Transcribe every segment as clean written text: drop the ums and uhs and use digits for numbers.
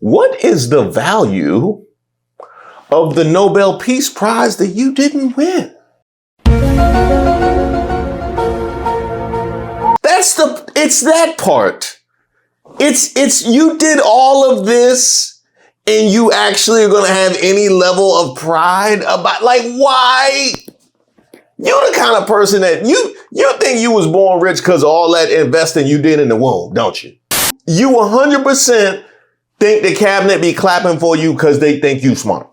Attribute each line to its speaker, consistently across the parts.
Speaker 1: what is the value of the Nobel Peace Prize that you didn't win? It's that part. It's you did all of this and you actually are going to have any level of pride about, like, why? You're the kind of person that you think you was born rich because of all that investing you did in the womb, don't you? You 100% think the cabinet be clapping for you because they think you smart.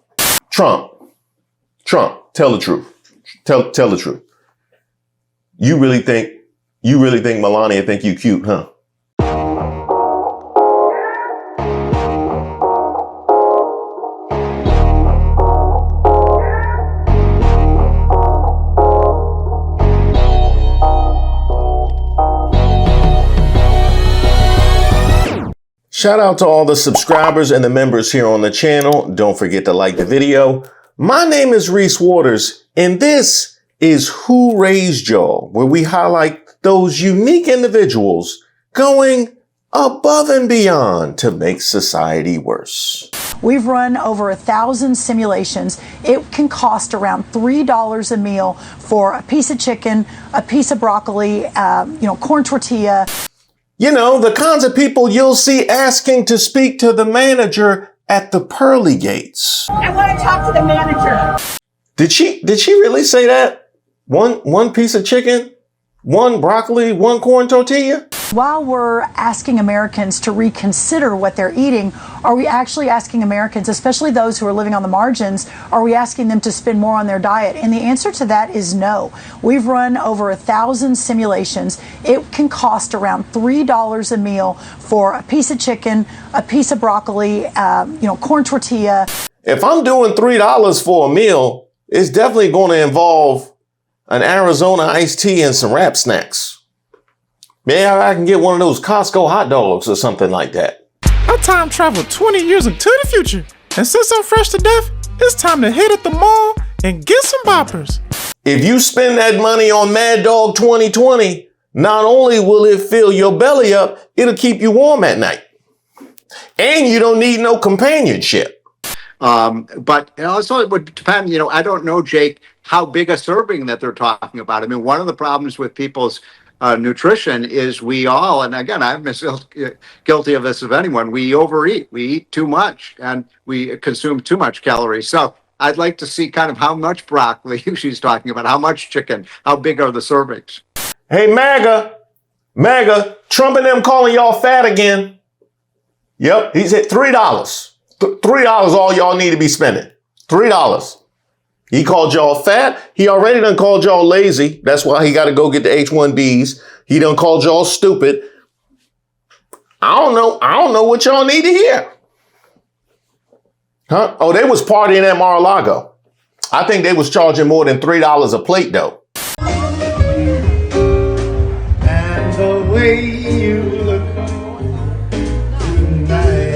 Speaker 1: Trump, tell the truth. Tell the truth. You really think Melania think you cute, huh? Shout out to all the subscribers and the members here on the channel. Don't forget to like the video. My name is Reese Waters, and this is Who Raised Y'all, where we highlight those unique individuals going above and beyond to make society worse.
Speaker 2: We've run over 1,000 simulations. It can cost around $3 a meal for a piece of chicken, a piece of broccoli, corn tortilla.
Speaker 1: You know, the kinds of people you'll see asking to speak to the manager at the pearly gates.
Speaker 3: I want to talk to the manager.
Speaker 1: Did she really say that? One piece of chicken, one broccoli, one corn tortilla?
Speaker 2: While we're asking Americans to reconsider what they're eating, are we actually asking Americans, especially those who are living on the margins, are we asking them to spend more on their diet? And the answer to that is no. We've run over 1,000 simulations. It can cost around $3 a meal for a piece of chicken, a piece of broccoli, corn tortilla.
Speaker 1: If I'm doing $3 for a meal, it's definitely going to involve an Arizona iced tea and some wrap snacks. Maybe I can get one of those Costco hot dogs or something like that.
Speaker 4: I time traveled 20 years into the future, and since I'm fresh to death, it's time to hit at the mall and get some boppers.
Speaker 1: If you spend that money on Mad Dog 2020, not only will it fill your belly up, it'll keep you warm at night. And you don't need no companionship.
Speaker 5: But also it would depend, I don't know, Jake, how big a serving that they're talking about. I mean, one of the problems with people's nutrition is we all, and again, I'm as guilty of this as anyone, we overeat, we eat too much, and we consume too much calories. So I'd like to see kind of how much broccoli she's talking about, how much chicken, how big are the servings.
Speaker 1: Hey, MAGA, Trump and them calling y'all fat again. Yep, he said $3. $3 all y'all need to be spending. $3. He called y'all fat. He already done called y'all lazy. That's why he got to go get the H-1Bs. He done called y'all stupid. I don't know what y'all need to hear. Huh? Oh, they was partying at Mar-a-Lago. I think they was charging more than $3 a plate, though.
Speaker 6: And the way you look tonight.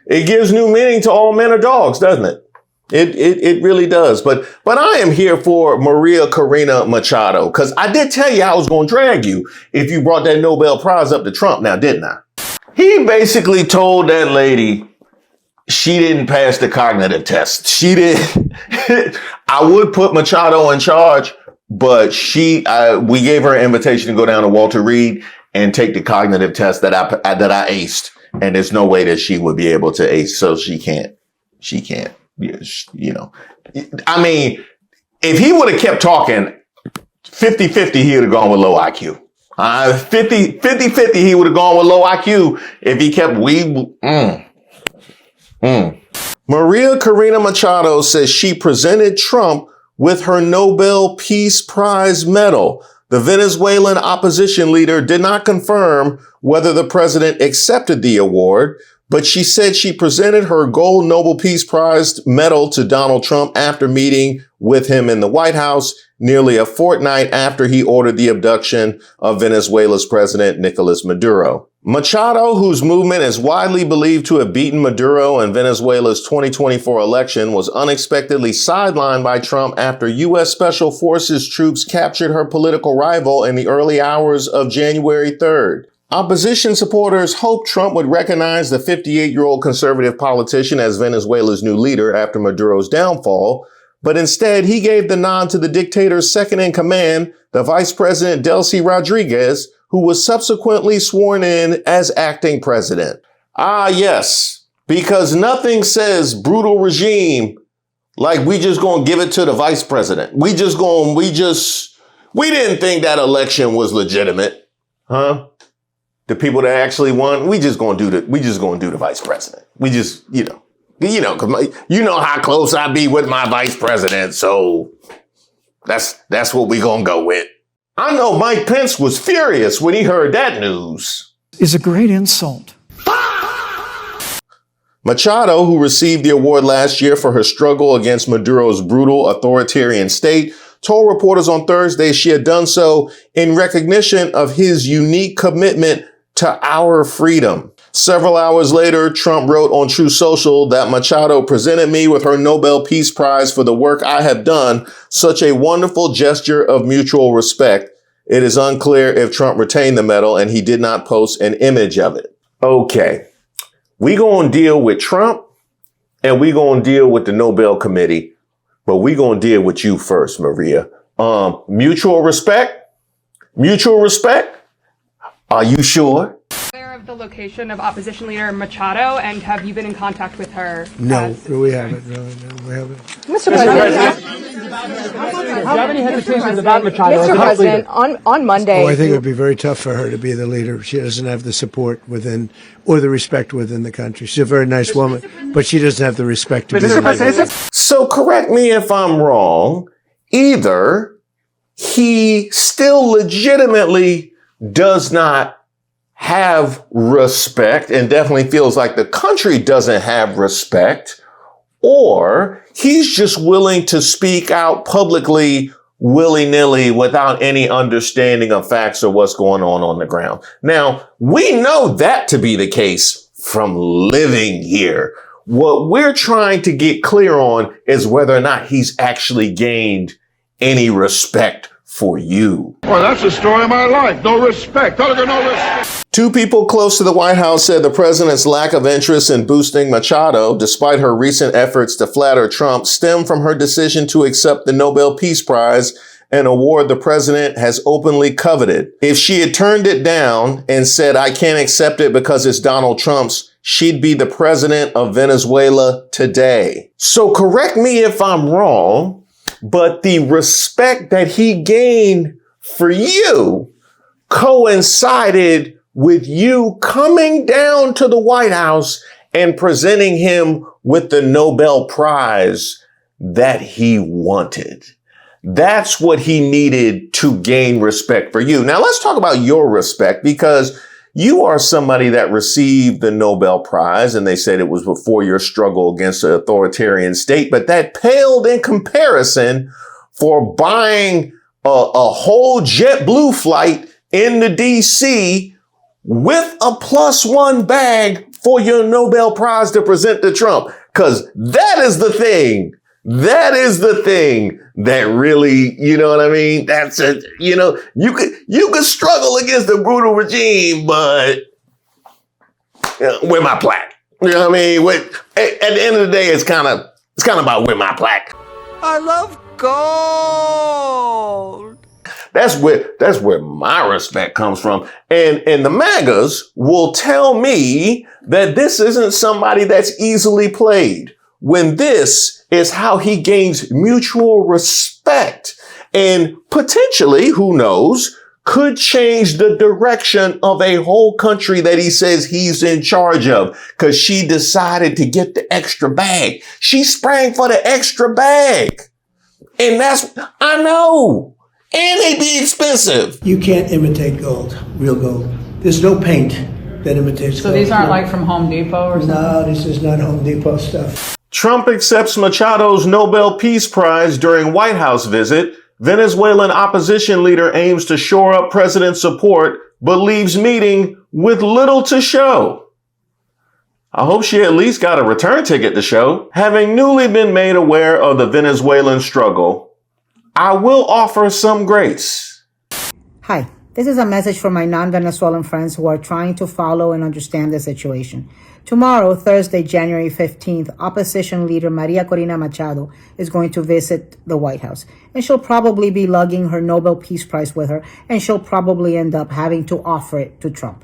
Speaker 1: It gives new meaning to all men are dogs, doesn't it? It really does. But I am here for María Corina Machado, because I did tell you I was going to drag you if you brought that Nobel Prize up to Trump now, didn't I? He basically told that lady she didn't pass the cognitive test. She did. I would put Machado in charge, but we gave her an invitation to go down to Walter Reed and take the cognitive test that I aced. And there's no way that she would be able to ace. So she can't, I mean, if he would have kept talking 50-50, he would have gone with low IQ. 50-50, he would have gone with low IQ if he kept María Corina Machado says she presented Trump with her Nobel Peace Prize medal. The Venezuelan opposition leader did not confirm whether the president accepted the award, but she said she presented her gold Nobel Peace Prize medal to Donald Trump after meeting with him in the White House nearly a fortnight after he ordered the abduction of Venezuela's president, Nicolás Maduro. Machado, whose movement is widely believed to have beaten Maduro in Venezuela's 2024 election, was unexpectedly sidelined by Trump after U.S. Special Forces troops captured her political rival in the early hours of January 3rd. Opposition supporters hoped Trump would recognize the 58-year-old conservative politician as Venezuela's new leader after Maduro's downfall, but instead he gave the nod to the dictator's second in command, the Vice President Delcy Rodriguez, who was subsequently sworn in as acting president. Ah, yes, because nothing says brutal regime like we just gonna give it to the vice president. We didn't think that election was legitimate, huh? The people that actually won, we just gonna do the vice president. We just, cause you know how close I be with my vice president, so that's what we gonna go with. I know Mike Pence was furious when he heard that news.
Speaker 7: Is a great insult.
Speaker 1: Machado, who received the award last year for her struggle against Maduro's brutal authoritarian state, told reporters on Thursday she had done so in recognition of his unique commitment to our freedom. Several hours later, Trump wrote on True Social that Machado presented me with her Nobel Peace Prize for the work I have done, such a wonderful gesture of mutual respect. It is unclear if Trump retained the medal, and he did not post an image of it. Okay, we gonna deal with Trump and we gonna deal with the Nobel Committee, but we gonna deal with you first, Maria. Mutual respect? Mutual respect? Are you sure?
Speaker 8: Of the location of opposition leader Machado, and have you been in contact with her?
Speaker 6: No, we haven't. No, we haven't.
Speaker 9: Mr. President, do you have any hesitations about Machado? Mr. President, on Monday...
Speaker 6: I think it would be very tough for her to be the leader. She doesn't have the support within, or the respect within the country. She's a very nice woman, but she doesn't have the respect to be the leader.
Speaker 1: So correct me if I'm wrong. Either he still legitimately does not have respect and definitely feels like the country doesn't have respect, or he's just willing to speak out publicly willy-nilly without any understanding of facts or what's going on the ground. Now, we know that to be the case from living here. What we're trying to get clear on is whether or not he's actually gained any respect for you.
Speaker 10: Well, that's the story of my life. No respect. No respect.
Speaker 1: Two people close to the White House said the president's lack of interest in boosting Machado, despite her recent efforts to flatter Trump, stemmed from her decision to accept the Nobel Peace Prize, an award the president has openly coveted. If she had turned it down and said, I can't accept it because it's Donald Trump's, she'd be the president of Venezuela today. So correct me if I'm wrong, but the respect that he gained for you coincided with you coming down to the White House and presenting him with the Nobel Prize that he wanted. That's what he needed to gain respect for you. Now let's talk about your respect, because you are somebody that received the Nobel Prize, and they said it was before your struggle against an authoritarian state, but that paled in comparison for buying a whole JetBlue flight into DC with a +1 bag for your Nobel Prize to present to Trump. Because that is the thing. That is the thing that really, you know what I mean? That's it. You know, you could struggle against the brutal regime, but with my plaque. You know what I mean? At the end of the day, it's kind of about with my plaque.
Speaker 11: I love gold.
Speaker 1: That's where my respect comes from. And the MAGAs will tell me that this isn't somebody that's easily played, when this is how he gains mutual respect and potentially, who knows, could change the direction of a whole country that he says he's in charge of, because she decided to get the extra bag. She sprang for the extra bag. And I know. And they be expensive.
Speaker 12: You can't imitate gold, real gold. There's no paint that imitates gold.
Speaker 9: So these aren't like from Home Depot or something?
Speaker 12: No, this is not Home Depot stuff.
Speaker 1: Trump accepts Machado's Nobel Peace Prize during White House visit. Venezuelan opposition leader aims to shore up president support, but leaves meeting with little to show. I hope she at least got a return ticket to show. Having newly been made aware of the Venezuelan struggle, I will offer some grace.
Speaker 7: Hi, this is a message for my non-Venezuelan friends who are trying to follow and understand the situation. Tomorrow, Thursday, January 15th, opposition leader María Corina Machado is going to visit the White House. And she'll probably be lugging her Nobel Peace Prize with her, and she'll probably end up having to offer it to Trump.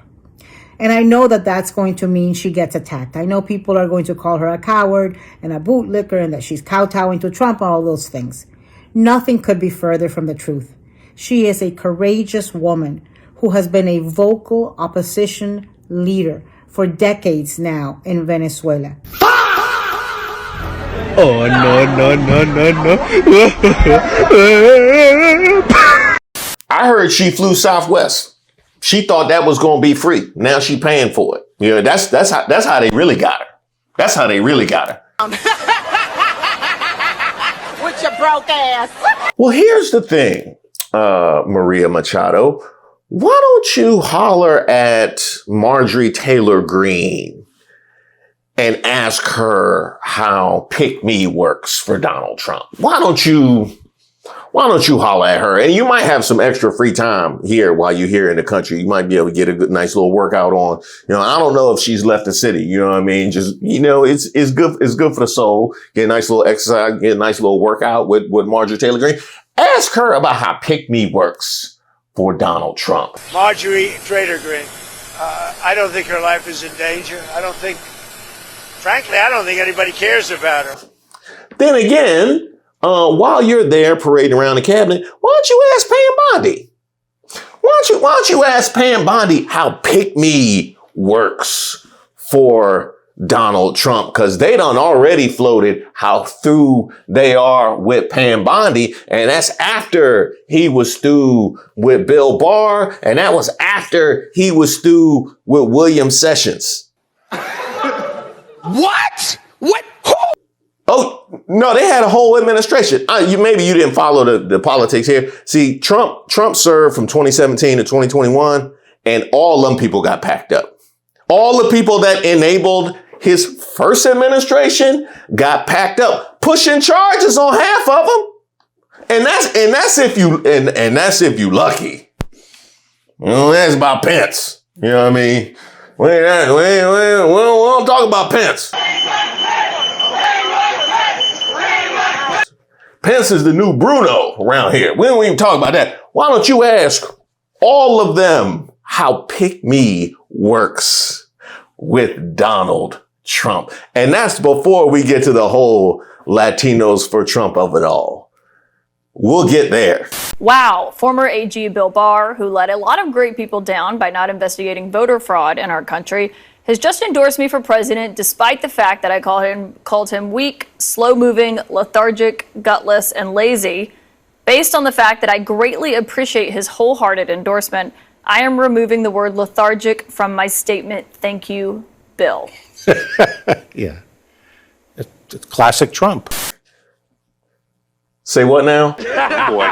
Speaker 7: And I know that that's going to mean she gets attacked. I know people are going to call her a coward and a bootlicker and that she's kowtowing to Trump and all those things. Nothing could be further from the truth. She is a courageous woman who has been a vocal opposition leader for decades now in Venezuela.
Speaker 6: Oh, no.
Speaker 1: I heard she flew Southwest. She thought that was going to be free. Now she paying for it. You know, that's how they really got her. That's how they really got her.
Speaker 3: With your broke ass.
Speaker 1: Well, here's the thing, Maria Machado. Why don't you holler at Marjorie Taylor Greene and ask her how pick me works for Donald Trump? Why don't you holler at her? And you might have some extra free time here while you're here in the country. You might be able to get a good, nice little workout on. You know, I don't know if she's left the city. You know what I mean? Just, you know, it's good. It's good for the soul. Get a nice little exercise, get a nice little workout with Marjorie Taylor Greene. Ask her about how pick me works for Donald Trump.
Speaker 11: Marjorie Taylor Greene. I don't think her life is in danger. Frankly, I don't think anybody cares about her.
Speaker 1: Then again, while you're there parading around the cabinet, why don't you ask Pam Bondi? Why don't you ask Pam Bondi how pick me works for Donald Trump? Because they done already floated how through they are with Pam Bondi, and that's after he was through with Bill Barr, and that was after he was through with William Sessions.
Speaker 11: What? What? Who?
Speaker 1: Oh, no, they had a whole administration. Maybe you didn't follow the politics here. See, Trump served from 2017 to 2021, and all them people got packed up. All the people that enabled his first administration got packed up, pushing charges on half of them. And that's if you lucky. You know, that's about Pence. You know what I mean? We don't talk about Pence. Pence is the new Bruno around here. We don't even talk about that. Why don't you ask all of them how pick me works with Donald Trump? And that's before we get to the whole Latinos for Trump of it all. We'll get there.
Speaker 13: Wow. Former AG Bill Barr, who let a lot of great people down by not investigating voter fraud in our country, has just endorsed me for president despite the fact that I called him weak, slow-moving, lethargic, gutless, and lazy. Based on the fact that I greatly appreciate his wholehearted endorsement, I am removing the word lethargic from my statement. Thank you, Bill.
Speaker 14: Yeah. It's classic Trump.
Speaker 1: Say what now?
Speaker 10: Boy,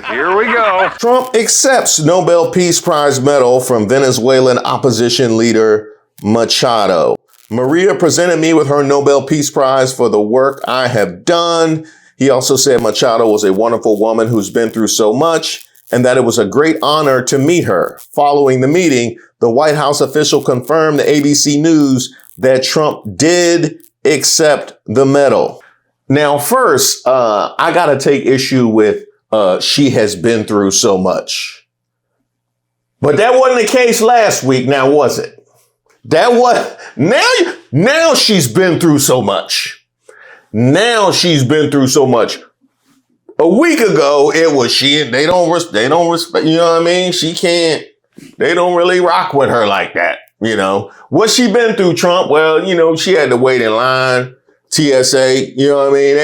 Speaker 10: here we go.
Speaker 1: Trump accepts Nobel Peace Prize medal from Venezuelan opposition leader Machado. Maria presented me with her Nobel Peace Prize for the work I have done. He also said Machado was a wonderful woman who's been through so much and that it was a great honor to meet her. Following the meeting, the White House official confirmed to ABC News that Trump did accept the medal. Now, first, I got to take issue with she has been through so much. But that wasn't the case last week, now was it? Now she's been through so much. Now she's been through so much. A week ago, it was they don't respect, you know what I mean? They don't really rock with her like that, you know? What she been through, Trump? Well, you know, she had to wait in line. TSA, you know what I mean?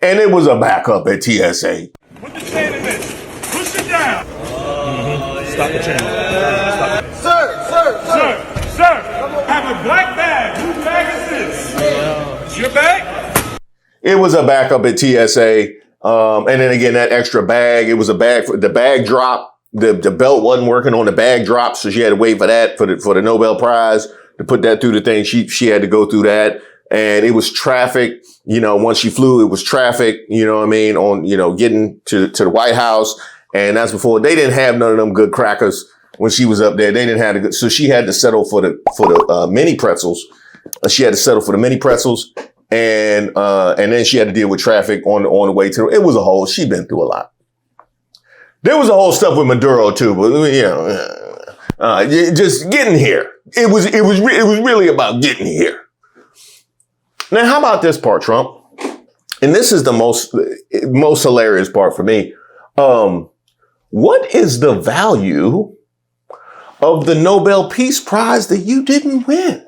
Speaker 1: And it was a backup at TSA.
Speaker 10: Put the chain in this. Push it down.
Speaker 14: Stop the chain.
Speaker 10: Sir, have a black bag. Whose bag is this? It's your bag?
Speaker 1: It was a backup at TSA. And then again, that extra bag, it was a bag, the bag drop the belt wasn't working on the bag drop, so she had to wait for that for the Nobel Prize to put that through the thing. She had to go through that, and it was traffic. You know, once she flew, it was traffic. You know what I mean? On getting to the White House, and that's before they didn't have none of them good crackers when she was up there. They didn't have so she had to settle for the mini pretzels. She had to settle for the mini pretzels, and then she had to deal with traffic on the way to. It was a whole. She'd been through a lot. There was a whole stuff with Maduro too, but just getting here. It was really about getting here. Now, how about this part, Trump? And this is the most hilarious part for me. What is the value of the Nobel Peace Prize that you didn't win?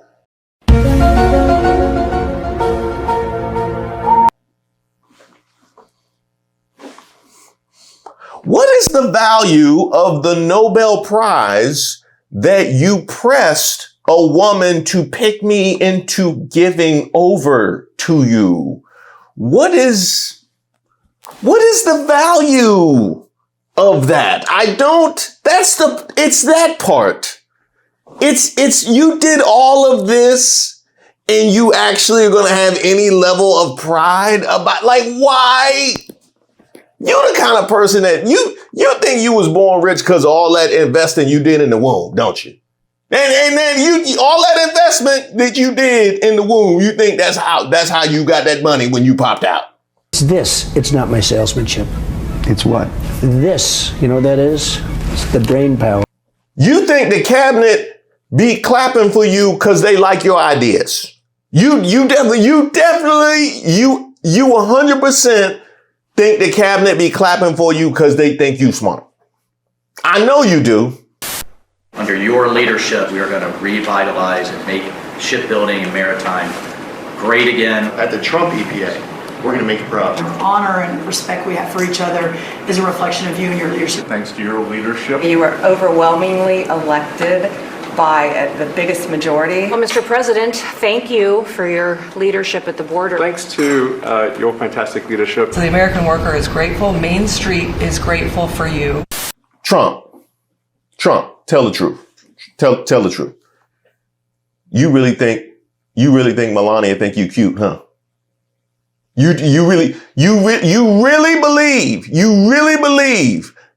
Speaker 1: What is the value of the Nobel Prize that you pressed a woman to pick me into giving over to you? What is the value of that? It's that part. It's you did all of this and you actually are going to have any level of pride about, like, why? You're the kind of person that you think you was born rich because of all that investing you did in the womb, don't you? And then you all that investment that you did in the womb, you think that's how you got that money when you popped out.
Speaker 12: It's this. It's not my salesmanship.
Speaker 15: It's what?
Speaker 12: This. You know what that is? It's the brain power.
Speaker 1: You think the cabinet be clapping for you because they like your ideas. You 100% think the cabinet be clapping for you because they think you smart. I know you do.
Speaker 16: Under your leadership, we are going to revitalize and make shipbuilding and maritime great again.
Speaker 15: At the Trump EPA, we're going to make it proud.
Speaker 2: The honor and respect we have for each other is a reflection of you and your leadership.
Speaker 15: Thanks to your leadership.
Speaker 17: You were overwhelmingly elected by the biggest majority.
Speaker 18: Well, Mr. President, thank you for your leadership at the border.
Speaker 19: Thanks to your fantastic leadership.
Speaker 17: So the American worker is grateful. Main Street is grateful for you.
Speaker 1: Trump, tell the truth. Tell the truth. You really think Melania think you cute, huh? You really believe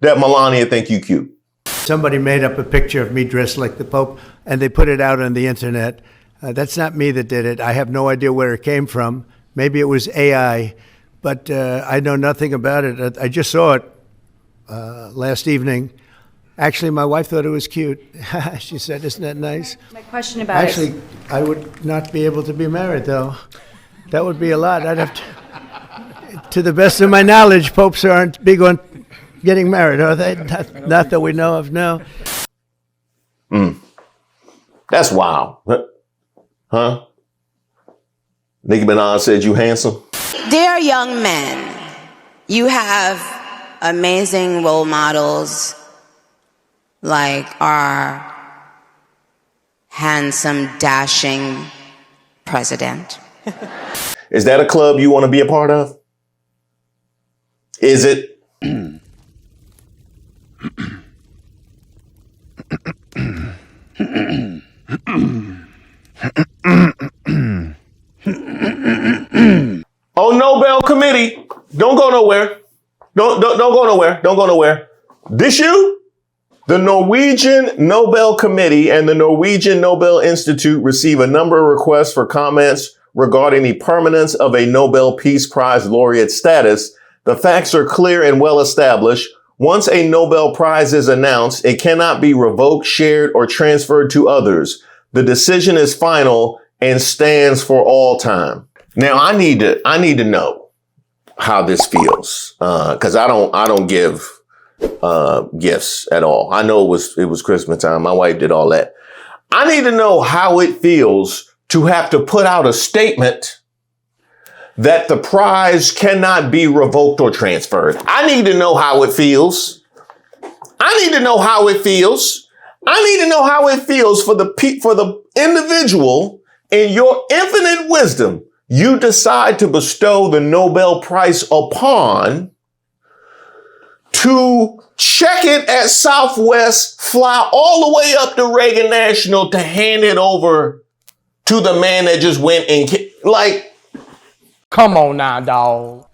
Speaker 1: that Melania think you cute?
Speaker 6: Somebody made up a picture of me dressed like the Pope, and they put it out on the internet. That's not me that did it. I have no idea where it came from. Maybe it was AI, but I know nothing about it. I just saw it last evening. Actually, my wife thought it was cute. She said, "Isn't that nice?"
Speaker 18: My question about
Speaker 6: Actually, I would not be able to be married, though. That would be a lot. I'd have to the best of my knowledge, popes aren't big on getting married, are they? Not that we know of, no.
Speaker 1: That's wild. Huh? Nicki Minaj said you handsome?
Speaker 20: Dear young men, you have amazing role models like our handsome, dashing president.
Speaker 1: Is that a club you want to be a part of? Is it? Oh, Nobel Committee. Don't go nowhere. Don't go nowhere. Don't go nowhere. This you? The Norwegian Nobel Committee and the Norwegian Nobel Institute receive a number of requests for comments regarding the permanence of a Nobel Peace Prize laureate status. The facts are clear and well established. Once a Nobel Prize is announced, it cannot be revoked, shared, or transferred to others. The decision is final and stands for all time. Now, I need to know how this feels, because I don't give gifts at all. I know it was Christmas time. My wife did all that. I need to know how it feels to have to put out a statement that the prize cannot be revoked or transferred. I need to know how it feels. I need to know how it feels. I need to know how it feels for the individual in your infinite wisdom. You decide to bestow the Nobel Prize upon to check it at Southwest, fly all the way up to Reagan National to hand it over to the man that just went and like,
Speaker 9: Come on now, dog.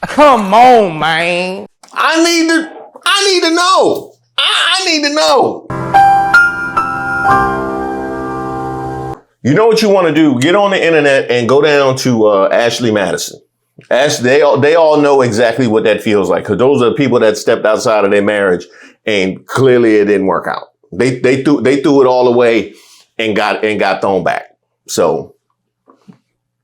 Speaker 9: Come on, man.
Speaker 1: I need to know. I need to know. You know what you want to do? Get on the internet and go down to Ashley Madison. They all know exactly what that feels like, because those are people that stepped outside of their marriage and clearly it didn't work out. They threw it all away and got thrown back. So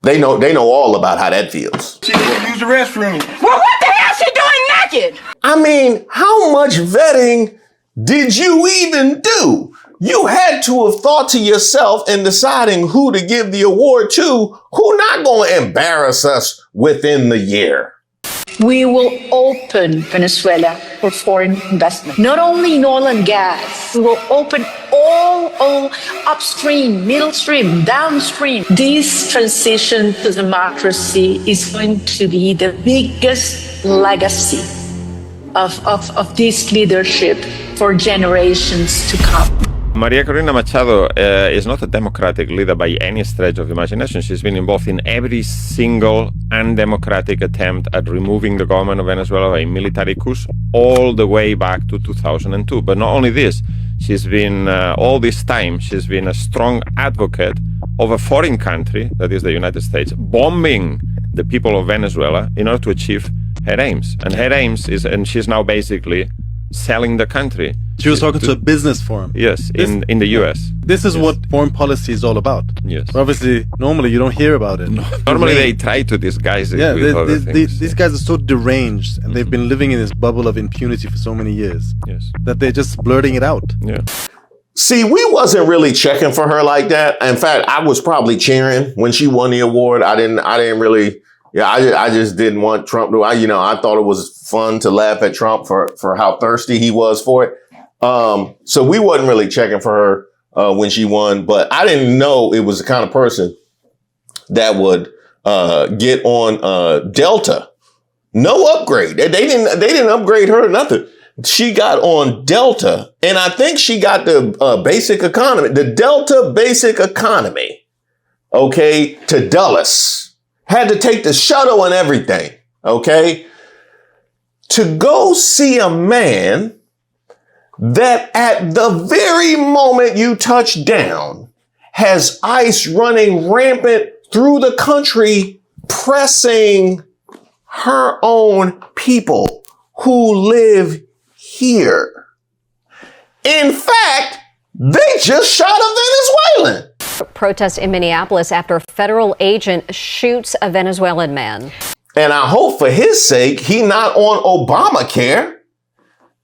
Speaker 1: they know all about how that feels.
Speaker 10: She didn't use the restroom.
Speaker 3: Well, what the hell she doing naked?
Speaker 1: I mean, how much vetting did you even do? You had to have thought to yourself in deciding who to give the award to, who not going to embarrass us within the year.
Speaker 21: We will open Venezuela for foreign investment. Not only in oil and gas, we will open all upstream, middle stream, downstream. This transition to democracy is going to be the biggest legacy of this leadership for generations to come.
Speaker 22: María Corina Machado is not a democratic leader by any stretch of imagination. She's been involved in every single undemocratic attempt at removing the government of Venezuela by military coups all the way back to 2002. But not only this, she's been, all this time, she's been a strong advocate of a foreign country, that is the United States, bombing the people of Venezuela in order to achieve her aims. And her aims is, and she's now basically selling the country.
Speaker 23: She was talking to a business forum.
Speaker 22: Yes, in the US.
Speaker 23: This is what foreign policy is all about.
Speaker 22: Yes.
Speaker 23: But obviously, normally you don't hear about it.
Speaker 22: Normally they try to disguise it with other things.
Speaker 23: These guys are so deranged, and they've been living in this bubble of impunity for so many years.
Speaker 22: Yes.
Speaker 23: That they're just blurting it out.
Speaker 22: Yeah.
Speaker 1: See, we wasn't really checking for her like that. In fact, I was probably cheering when she won the award. I didn't really. Yeah, I just didn't want Trump to. I thought it was fun to laugh at Trump for how thirsty he was for it. So we wasn't really checking for her when she won, but I didn't know it was the kind of person that would get on Delta. No upgrade. They didn't upgrade her or nothing. She got on Delta, and I think she got the basic economy, the Delta basic economy. Okay, to Dulles. Had to take the shuttle and everything, okay? To go see a man that at the very moment you touch down has ICE running rampant through the country, pressing her own people who live here. In fact, they just shot a Venezuelan.
Speaker 24: Protest in Minneapolis after a federal agent shoots a Venezuelan man.
Speaker 1: And I hope for his sake, he not on Obamacare,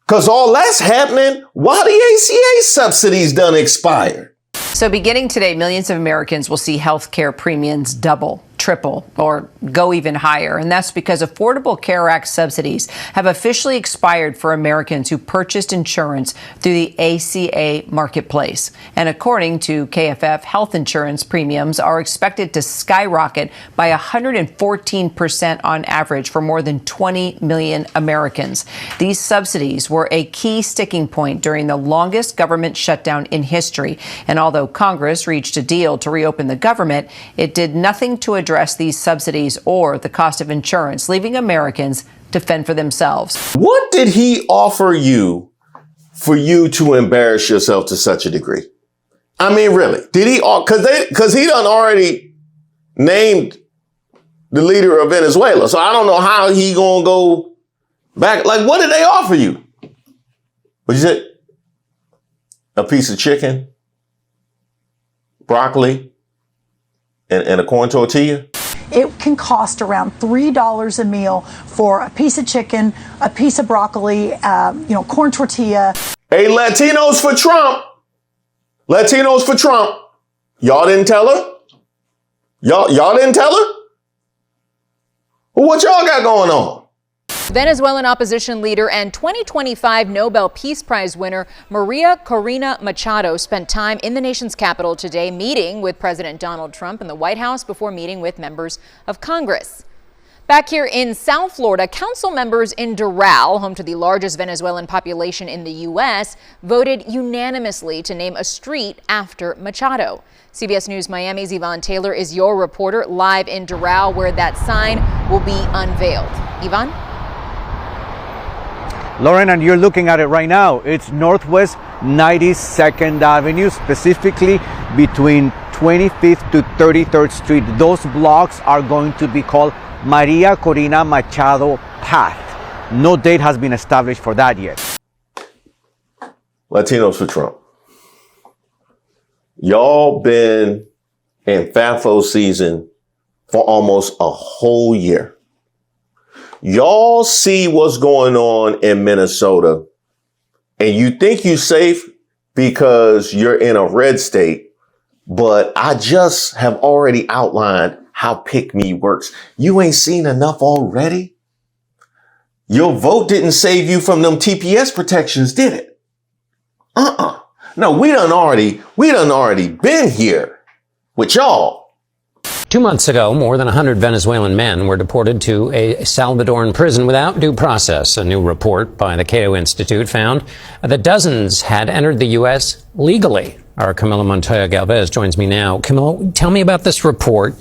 Speaker 1: because all that's happening while the ACA subsidies done expired.
Speaker 25: So beginning today, millions of Americans will see health care premiums double, triple, or go even higher. And that's because Affordable Care Act subsidies have officially expired for Americans who purchased insurance through the ACA marketplace. And according to KFF, health insurance premiums are expected to skyrocket by 114% on average for more than 20 million Americans. These subsidies were a key sticking point during the longest government shutdown in history. And although Congress reached a deal to reopen the government, it did nothing to address these subsidies or the cost of insurance, leaving Americans to fend for themselves.
Speaker 1: What did he offer you for you to embarrass yourself to such a degree? I mean, really, did he? Because he done already named the leader of Venezuela, so I don't know how he gonna go back. Like, what did they offer you? What you said? A piece of chicken, broccoli, and a corn tortilla?
Speaker 2: It can cost around $3 a meal for a piece of chicken, a piece of broccoli, corn tortilla.
Speaker 1: Hey, Latinos for Trump. Latinos for Trump. Y'all didn't tell her? Y'all didn't tell her? Well, what y'all got going on?
Speaker 26: Venezuelan opposition leader and 2025 Nobel Peace Prize winner María Corina Machado spent time in the nation's capital today meeting with President Donald Trump in the White House before meeting with members of Congress. Back here in South Florida, council members in Doral, home to the largest Venezuelan population in the U.S., voted unanimously to name a street after Machado. CBS News Miami's Yvonne Taylor is your reporter live in Doral, where that sign will be unveiled. Yvonne?
Speaker 4: Lauren, and you're looking at it right now. It's Northwest 92nd Avenue, specifically between 25th to 33rd Street. Those blocks are going to be called María Corina Machado Path. No date has been established for that yet.
Speaker 1: Latinos for Trump. Y'all been in FAFO season for almost a whole year. Y'all see what's going on in Minnesota, and you think you're safe because you're in a red state, but I just have already outlined how pick me works. You ain't seen enough already? Your vote didn't save you from them TPS protections, did it? No, we done already been here with y'all.
Speaker 5: 2 months ago, more than 100 Venezuelan men were deported to a Salvadoran prison without due process. A new report by the Cato Institute found that dozens had entered the U.S. legally. Our Camila Montoya Galvez joins me now. Camila, tell me about this report.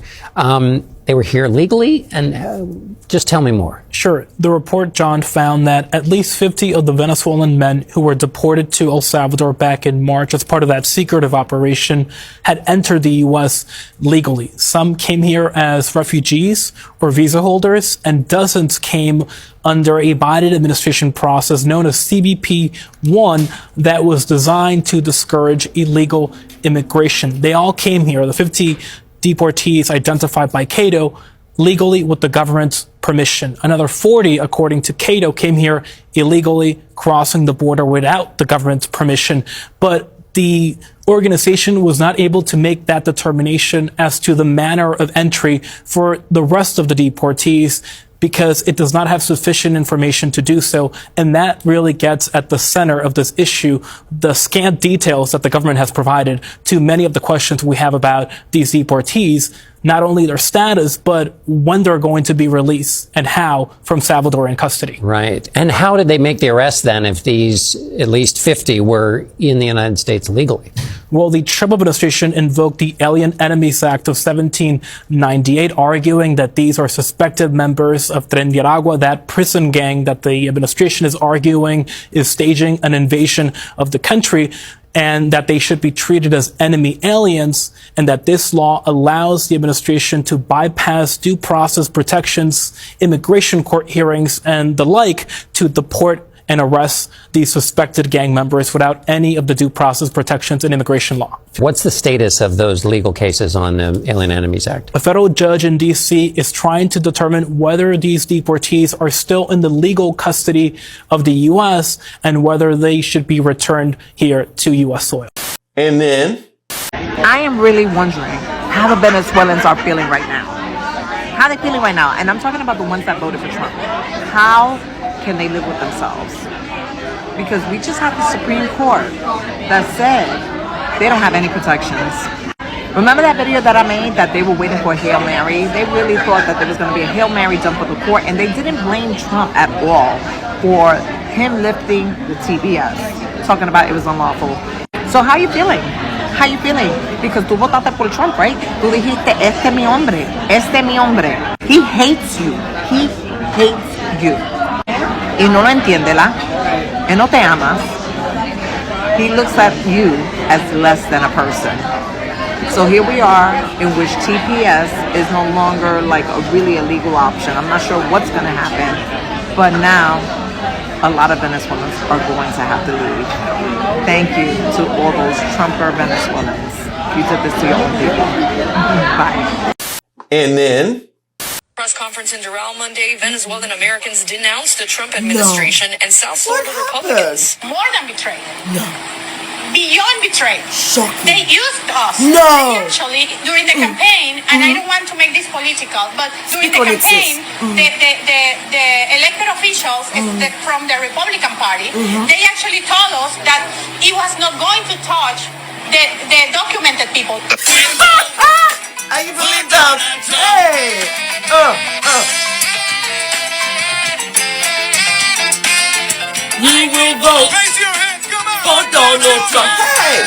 Speaker 5: They were here legally, and just tell me more.
Speaker 7: Sure. The report, John, found that at least 50 of the Venezuelan men who were deported to El Salvador back in March as part of that secretive operation had entered the U.S. legally. Some came here as refugees or visa holders, and dozens came under a Biden administration process known as CBP-1 that was designed to discourage illegal immigration. They all came here, the 50 deportees identified by Cato, legally with the government's permission. Another 40, according to Cato, came here illegally, crossing the border without the government's permission. But the organization was not able to make that determination as to the manner of entry for the rest of the deportees, because it does not have sufficient information to do so. And that really gets at the center of this issue, the scant details that the government has provided to many of the questions we have about these deportees, not only their status, but when they're going to be released and how from Salvadoran custody.
Speaker 5: Right. And how did they make the arrest then if these at least 50 were in the United States legally?
Speaker 7: Well, the Trump administration invoked the Alien Enemies Act of 1798, arguing that these are suspected members of Tren de Aragua, that prison gang that the administration is arguing is staging an invasion of the country, and that they should be treated as enemy aliens, and that this law allows the administration to bypass due process protections, immigration court hearings, and the like to deport and arrest these suspected gang members without any of the due process protections in immigration law.
Speaker 5: What's the status of those legal cases on the Alien Enemies Act?
Speaker 7: A federal judge in D.C. is trying to determine whether these deportees are still in the legal custody of the U.S. and whether they should be returned here to U.S. soil.
Speaker 1: And then
Speaker 8: I am really wondering how the Venezuelans are feeling right now. How are they feeling right now? And I'm talking about the ones that voted for Trump. How can they live with themselves? Because we just had the Supreme Court that said they don't have any protections. Remember that video that I made that they were waiting for a Hail Mary? They really thought that there was going to be a Hail Mary done for the court, and they didn't blame Trump at all for him lifting the TPS, talking about it was unlawful. So how are you feeling? How you feeling? Because tú votaste por Trump, right? Tú dijiste, este mi hombre, este mi hombre. He hates you. He hates you. Y no lo entiende, ¿la? Y no te amas. He looks at you as less than a person. So here we are, in which TPS is no longer like a really illegal option. I'm not sure what's going to happen, but now a lot of Venezuelans are going to have to leave. Thank you to all those Trumper Venezuelans. You did this to your own people. Bye.
Speaker 1: And then
Speaker 11: Press conference in Doral Monday, Venezuelan Americans denounced the Trump administration and South Florida Republicans.
Speaker 21: More than betrayal.
Speaker 8: No.
Speaker 21: Beyond betrayal.
Speaker 8: Shocking.
Speaker 21: They used us.
Speaker 8: No.
Speaker 21: Actually, during the campaign, and I don't want to make this political, but during the campaign, the elected officials from the Republican Party, they actually told us that he was not going to touch the documented people.
Speaker 8: I believe that. Hey.
Speaker 3: we will vote for Donald Trump. Hey!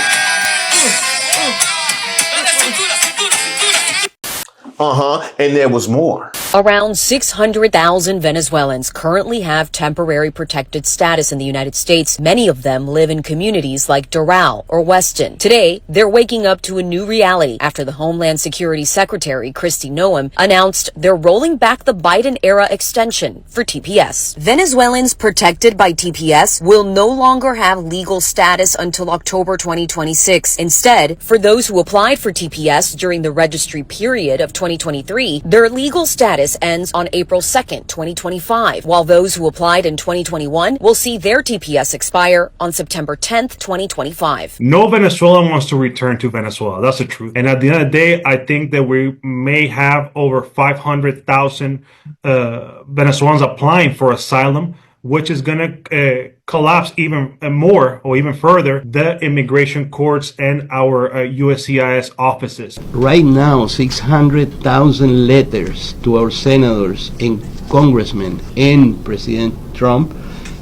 Speaker 1: And there was more.
Speaker 12: Around 600,000 Venezuelans currently have temporary protected status in the United States. Many of them live in communities like Doral or Weston. Today, they're waking up to a new reality after the Homeland Security Secretary, Kristi Noem, announced they're rolling back the Biden-era extension for TPS. Venezuelans protected by TPS will no longer have legal status until October 2026. Instead, for those who applied for TPS during the registry period of 2023, their legal status ends on April 2nd, 2025, while those who applied in 2021 will see their TPS expire on September 10th, 2025.
Speaker 10: No Venezuelan wants to return to Venezuela. That's the truth. And at the end of the day, I think that we may have over 500,000 Venezuelans applying for asylum, which is going to collapse even more or even further the immigration courts and our USCIS offices.
Speaker 13: Right now, 600,000 letters to our senators and congressmen and President Trump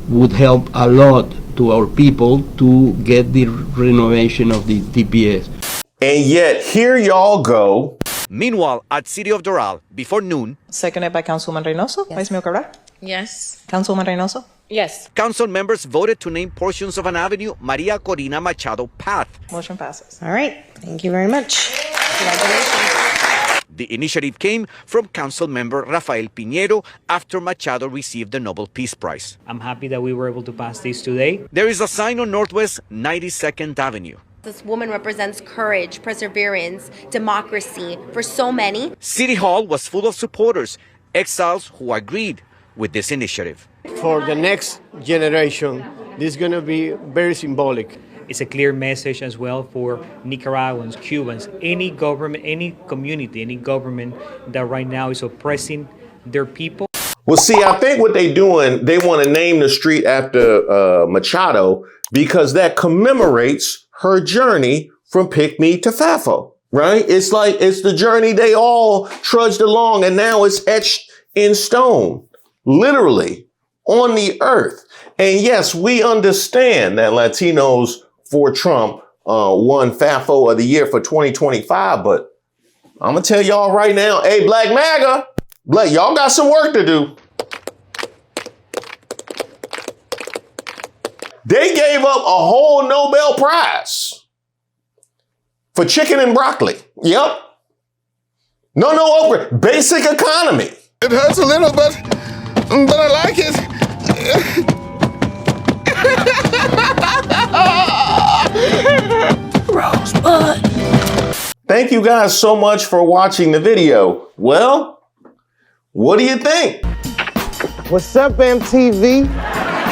Speaker 13: would help a lot to our people to get the renovation of the TPS.
Speaker 1: And yet, here y'all go.
Speaker 4: Meanwhile, at City of Doral, before noon,
Speaker 8: Seconded by Councilwoman Reynoso. Vice Mayor Cabral.
Speaker 18: Yes.
Speaker 8: Councilwoman Reynoso.
Speaker 18: Yes.
Speaker 4: council members voted to name portions of an avenue María Corina Machado path.
Speaker 8: Motion passes.
Speaker 18: All right. Thank you very much. Congratulations.
Speaker 4: The initiative came from council member Rafael Piñero after Machado received the Nobel Peace Prize.
Speaker 14: I'm happy that we were able to pass this today.
Speaker 4: There is a sign on Northwest 92nd Avenue.
Speaker 15: This woman represents courage, perseverance, democracy for so many.
Speaker 4: City Hall was full of supporters, exiles who agreed with this initiative.
Speaker 16: For the next generation, this is going to be very symbolic.
Speaker 14: It's a clear message as well for Nicaraguans, Cubans, any government, any community, any government that right now is oppressing their people.
Speaker 1: Well, see, I think what they're doing, they want to name the street after Machado because that commemorates her journey from Pick-Me to FAFO, right? It's like, it's the journey they all trudged along, and now it's etched in stone, literally on the earth. And yes, we understand that Latinos for Trump won FAFO of the year for 2025, but I'm gonna tell y'all right now, hey, Black MAGA, y'all got some work to do. They gave up a whole Nobel Prize for chicken and broccoli. Yep. No upgrade. Basic economy.
Speaker 19: It hurts a little, but I like it.
Speaker 1: Rosebud. Thank you guys so much for watching the video. Well, what do you think?
Speaker 27: What's up, MTV?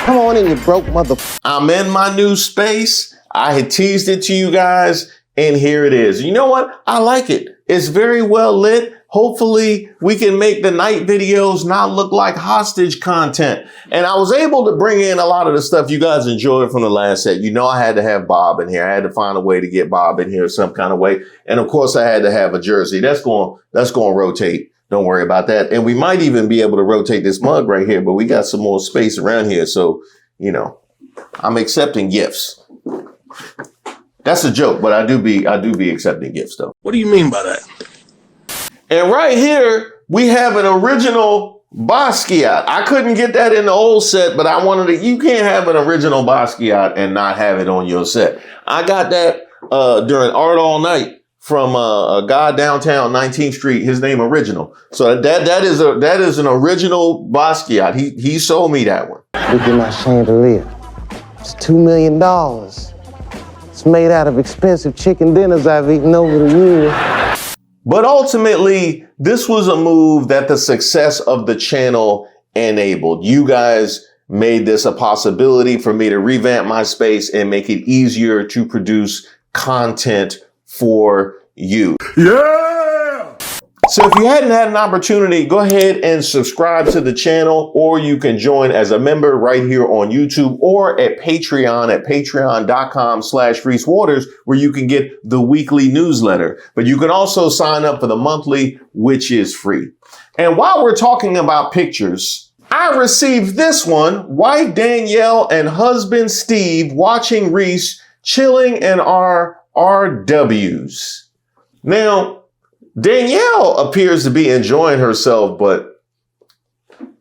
Speaker 27: Come on in, you broke mother.
Speaker 1: I'm in my new space. I had teased it to you guys, and here it is. You know what? I like it. It's very well lit. Hopefully, we can make the night videos not look like hostage content. And I was able to bring in a lot of the stuff you guys enjoyed from the last set. You know, I had to have Bob in here. I had to find a way to get Bob in here some kind of way. And of course, I had to have a jersey. That's going to rotate. Don't worry about that. And we might even be able to rotate this mug right here, but we got some more space around here. So, you know, I'm accepting gifts. That's a joke, but I do be accepting gifts though.
Speaker 19: What do you mean by that?
Speaker 1: And right here, we have an original Basquiat. I couldn't get that in the old set, but I wanted to, you can't have an original Basquiat and not have it on your set. I got that during Art All Night from a guy downtown 19th Street, his name Original. So that is an original Basquiat. He sold me that one.
Speaker 27: Look at my chandelier. It's $2 million. It's made out of expensive chicken dinners I've eaten over the years.
Speaker 1: But ultimately, this was a move that the success of the channel enabled. You guys made this a possibility for me to revamp my space and make it easier to produce content for you.
Speaker 19: Yeah!
Speaker 1: So if you hadn't had an opportunity, go ahead and subscribe to the channel, or you can join as a member right here on YouTube or at Patreon at patreon.com/ReeseWaters, where you can get the weekly newsletter. But you can also sign up for the monthly, which is free. And while we're talking about pictures, I received this one, wife Danielle and husband Steve watching Reese chilling in our RWs. Now, Danielle appears to be enjoying herself, but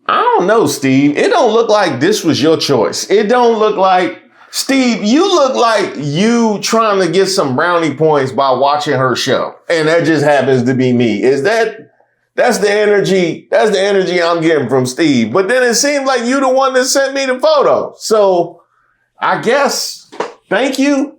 Speaker 1: I don't know, Steve. It don't look like this was your choice. It don't look like, Steve, you look like you trying to get some brownie points by watching her show. And that just happens to be me. That's the energy I'm getting from Steve. But then it seemed like you the one that sent me the photo. So I guess, thank you.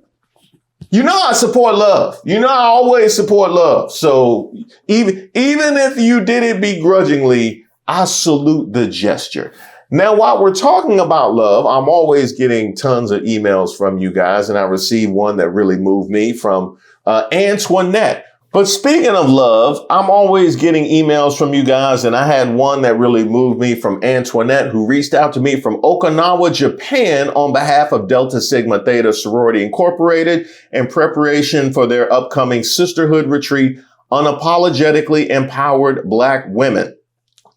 Speaker 1: You know I support love. You know I always support love. So even if you did it begrudgingly, I salute the gesture. Now, while we're talking about love, I'm always getting tons of emails from you guys, and I received one that really moved me from Antoinette. But speaking of love, I'm always getting emails from you guys, and I had one that really moved me from Antoinette, who reached out to me from Okinawa, Japan, on behalf of Delta Sigma Theta Sorority Incorporated in preparation for their upcoming sisterhood retreat, Unapologetically Empowered Black Women,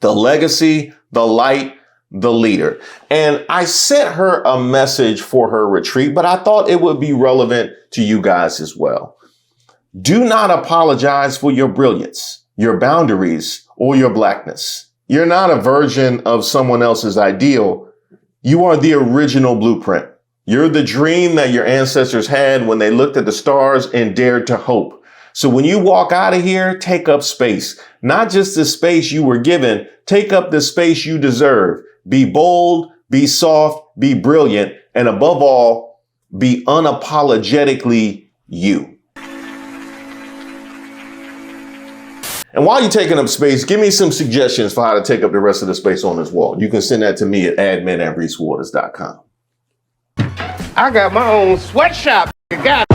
Speaker 1: the Legacy, the Light, the Leader. And I sent her a message for her retreat, but I thought it would be relevant to you guys as well. Do not apologize for your brilliance, your boundaries, or your blackness. You're not a version of someone else's ideal. You are the original blueprint. You're the dream that your ancestors had when they looked at the stars and dared to hope. So when you walk out of here, take up space. Not just the space you were given, take up the space you deserve. Be bold, be soft, be brilliant, and above all, be unapologetically you. And while you're taking up space, give me some suggestions for how to take up the rest of the space on this wall. You can send that to me at admin@reesewaters.com.
Speaker 19: I got my own sweatshop. Got